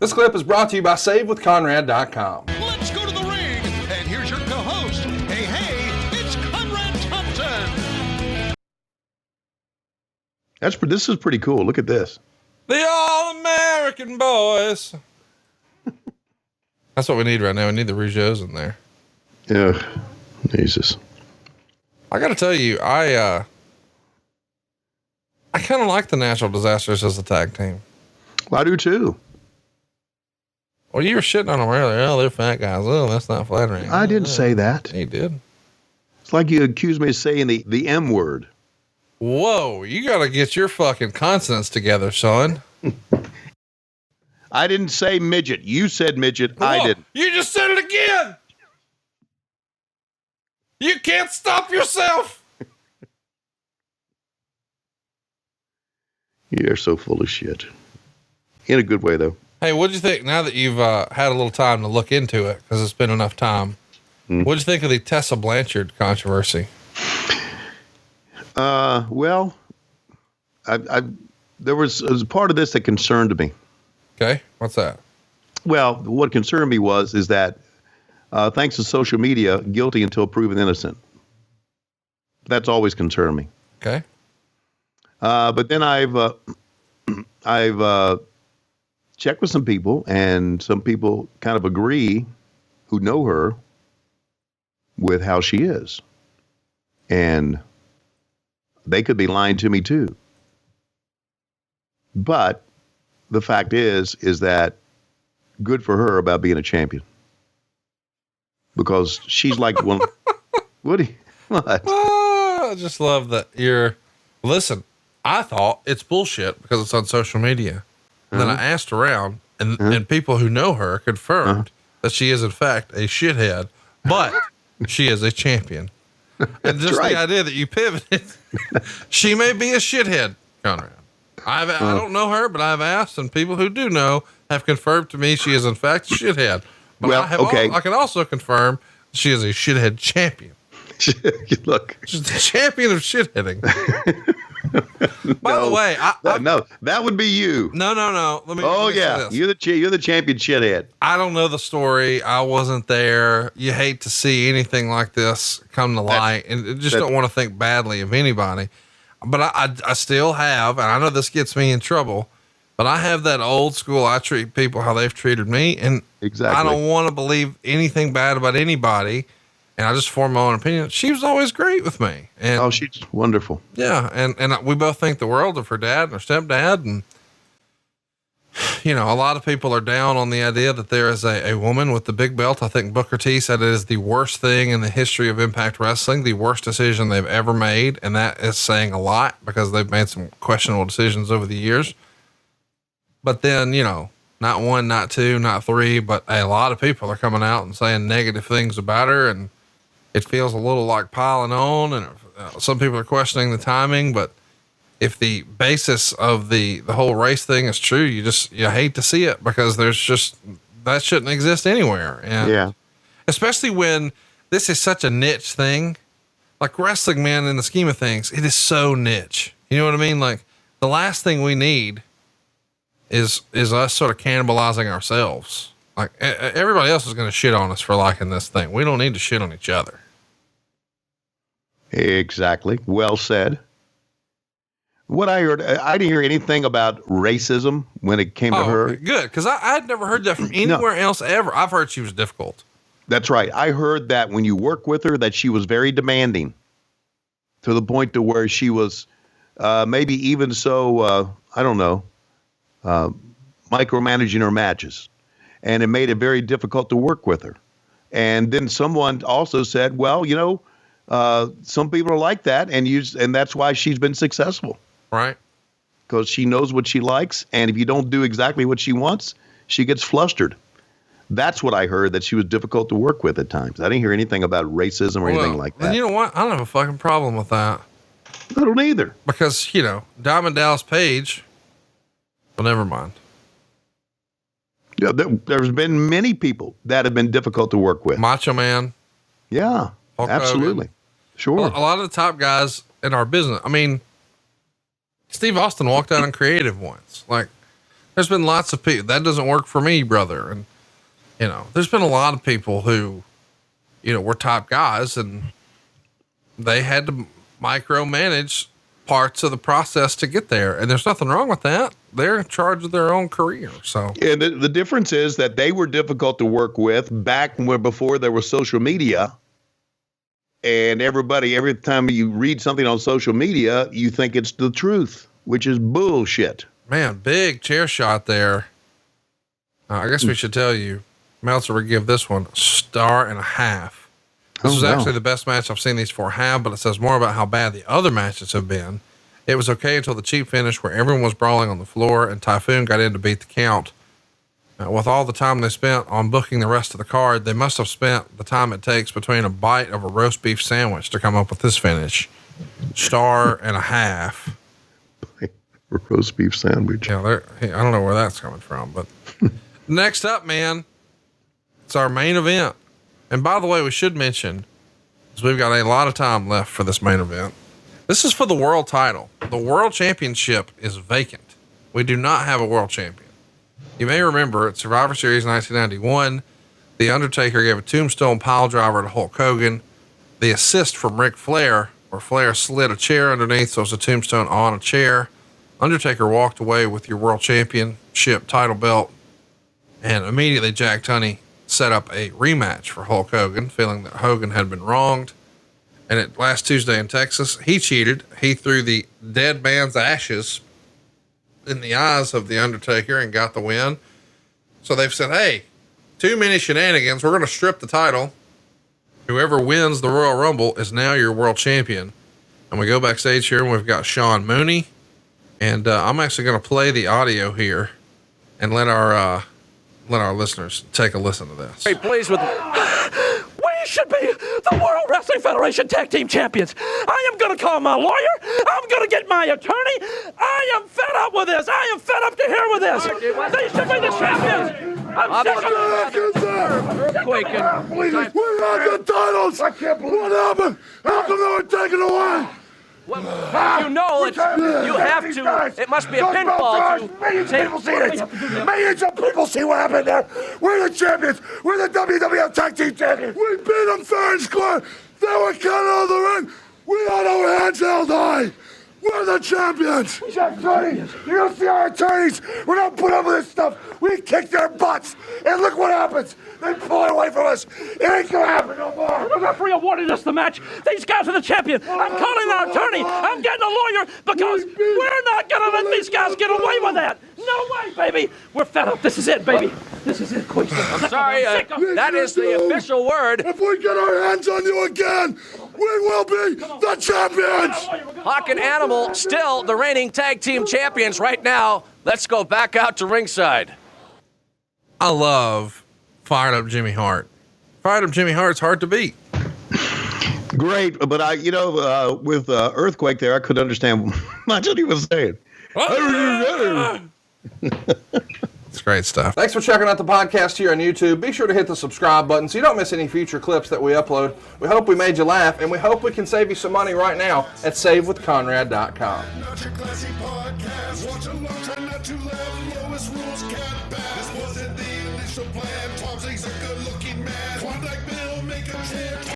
This clip is brought to you by SaveWithConrad.com. Let's go to the ring, and here's your co-host. Hey, it's Conrad Thompson. This is pretty cool. Look at this. The All-American Boys. That's what we need right now. We need the Rougeaus in there. Yeah, Jesus. I got to tell you, I kind of like the Natural Disasters as a tag team. Well, I do too. Well, you were shitting on them earlier. Oh, they're fat guys. Oh, that's not flattering. I didn't say that. You did. It's like you accused me of saying the M word. Whoa, you got to get your fucking consonants together, son. I didn't say midget. You said midget. Whoa, I didn't. You just said it again. You can't stop yourself. You're so full of shit. In a good way, though. Hey, what'd you think now that you've had a little time to look into it, because it's been enough time? What'd you think of the Tessa Blanchard controversy? Well, there was a part of this that concerned me. Okay. What's that? Well, what concerned me is that, thanks to social media, guilty until proven innocent. That's always concerned me. Okay. But then I've checked with some people, and some people kind of agree who know her with how she is. And they could be lying to me too. But the fact is that good for her about being a champion. Because she's like one. What? I just love that listen, I thought it's bullshit because it's on social media. And then I asked around, and people who know her confirmed that she is in fact a shithead, but she is a champion. And just the idea that you pivoted, she may be a shithead, Conrad. I don't know her, but I've asked, and people who do know have confirmed to me she is in fact a shithead. But I can also confirm she is a shithead champion. Look, she's the champion of shitheading. By the way, no, that would be you. No. Let me. Oh yeah, you're the champion shithead. I don't know the story. I wasn't there. You hate to see anything like this come to light, and just don't want to think badly of anybody. But I still have, and I know this gets me in trouble, but I have that old school. I treat people how they've treated me, and exactly. I don't want to believe anything bad about anybody. And I just formed my own opinion. She was always great with me. And she's wonderful. Yeah. And we both think the world of her dad and her stepdad. And, you know, a lot of people are down on the idea that there is a woman with the big belt. I think Booker T said it is the worst thing in the history of Impact Wrestling, the worst decision they've ever made. And that is saying a lot because they've made some questionable decisions over the years. But then, you know, not one, not two, not three, but a lot of people are coming out and saying negative things about her. And it feels a little like piling on, and some people are questioning the timing, but if the basis of the whole race thing is true, you hate to see it because that shouldn't exist anywhere. And especially when this is such a niche thing, like wrestling, man, in the scheme of things, it is so niche. You know what I mean? Like the last thing we need is us sort of cannibalizing ourselves. Like everybody else is going to shit on us for liking this thing. We don't need to shit on each other. Exactly. Well said. What I heard, I didn't hear anything about racism when it came to her. Good. Cause I'd never heard that from anywhere else ever. I've heard she was difficult. That's right. I heard that when you work with her, that she was very demanding to the point to where she was, maybe even so, I don't know, micromanaging her matches. And it made it very difficult to work with her. And then someone also said, well, you know, some people are like that, and that's why she's been successful. Right. Because she knows what she likes, and if you don't do exactly what she wants, she gets flustered. That's what I heard, that she was difficult to work with at times. I didn't hear anything about racism or anything like that. You know what? I don't have a fucking problem with that. I don't either. Because, you know, Diamond Dallas Page, well, never mind. Yeah, there's been many people that have been difficult to work with. Macho Man. Yeah, Hulk absolutely. Hogan. Sure. A lot of the top guys in our business. I mean, Steve Austin walked out on creative once. Like, There's been lots of people that doesn't work for me, brother. And, you know, there's been a lot of people who, you know, were top guys and they had to micromanage parts of the process to get there. And there's nothing wrong with that. They're in charge of their own career. So, and the difference is that they were difficult to work with back before there was social media. And every time you read something on social media, you think it's the truth, which is bullshit. Man, big chair shot there. I guess we should tell you, Meltzer would give this one a 1.5 stars. This was actually the best match I've seen these four have, but it says more about how bad the other matches have been. It was okay until the cheap finish where everyone was brawling on the floor and Typhoon got in to beat the count. With all the time they spent on booking the rest of the card, they must have spent the time it takes between a bite of a roast beef sandwich to come up with this finish. 1.5 stars. Roast beef sandwich. Yeah, I don't know where that's coming from, but next up, man, it's our main event. And by the way, we should mention, because we've got a lot of time left for this main event. This is for the world title. The world championship is vacant. We do not have a world champion. You may remember at Survivor Series 1991, The Undertaker gave a tombstone pile driver to Hulk Hogan. The assist from Ric Flair, where Flair slid a chair underneath, so it was a tombstone on a chair. Undertaker walked away with your world championship title belt, and immediately Jack Tunney set up a rematch for Hulk Hogan, feeling that Hogan had been wronged. And at last Tuesday in Texas, he cheated. He threw the dead man's ashes in the eyes of the Undertaker and got the win. So they've said, hey, too many shenanigans. We're going to strip the title. Whoever wins the Royal Rumble is now your world champion. And we go backstage here and we've got Sean Mooney. And I'm actually going to play the audio here and let our listeners take a listen to this. Very pleased with we should be the World Wrestling Federation Tag Team Champions. I am going to call my lawyer. I'm going to get my attorney. I am fed up with this. I am fed up to here with this. They should be the champions. I'm sick of Earthquake and we had the titles. I can't believe what happened. How come they were taken away? Well, you know, you have to. It must be a pinfall. Millions of people see it. Millions of people see what happened there. We're the champions. We're the WWF Tag Team Champions. We beat them fair and square. They were counted out of the ring. We had our hands held high. We're the champions. Jack Tunney, you don't see our attorneys. We're not putting up with this stuff. We kick their butts. And look what happens. They pull it away from us. It ain't going to happen no more. The referee awarded us the match. These guys are the champion. I'm calling our attorney. I'm getting a lawyer because we're not going to let these guys get away with that. No way, baby. We're fed up. This is it, baby. This is it, Queen. I'm sorry. That is the official word. If we get our hands on you again, we will be the champions. Hawk and Animal still the reigning tag team champions right now. Let's go back out to ringside. I love Fired Up Jimmy Hart. Fired Up Jimmy Hart's hard to beat. Great, but with Earthquake there, I couldn't understand much what he was saying. It's great stuff. Thanks for checking out the podcast here on YouTube. Be sure to hit the subscribe button so you don't miss any future clips that we upload. We hope we made you laugh, and we hope we can save you some money right now at SaveWithConrad.com. Not your classy podcast. Watch along, try not to laugh. Lowest rules can't pass. This wasn't the initial plan. Tom Zig's a good-looking man. Klondike Bill, make a chant.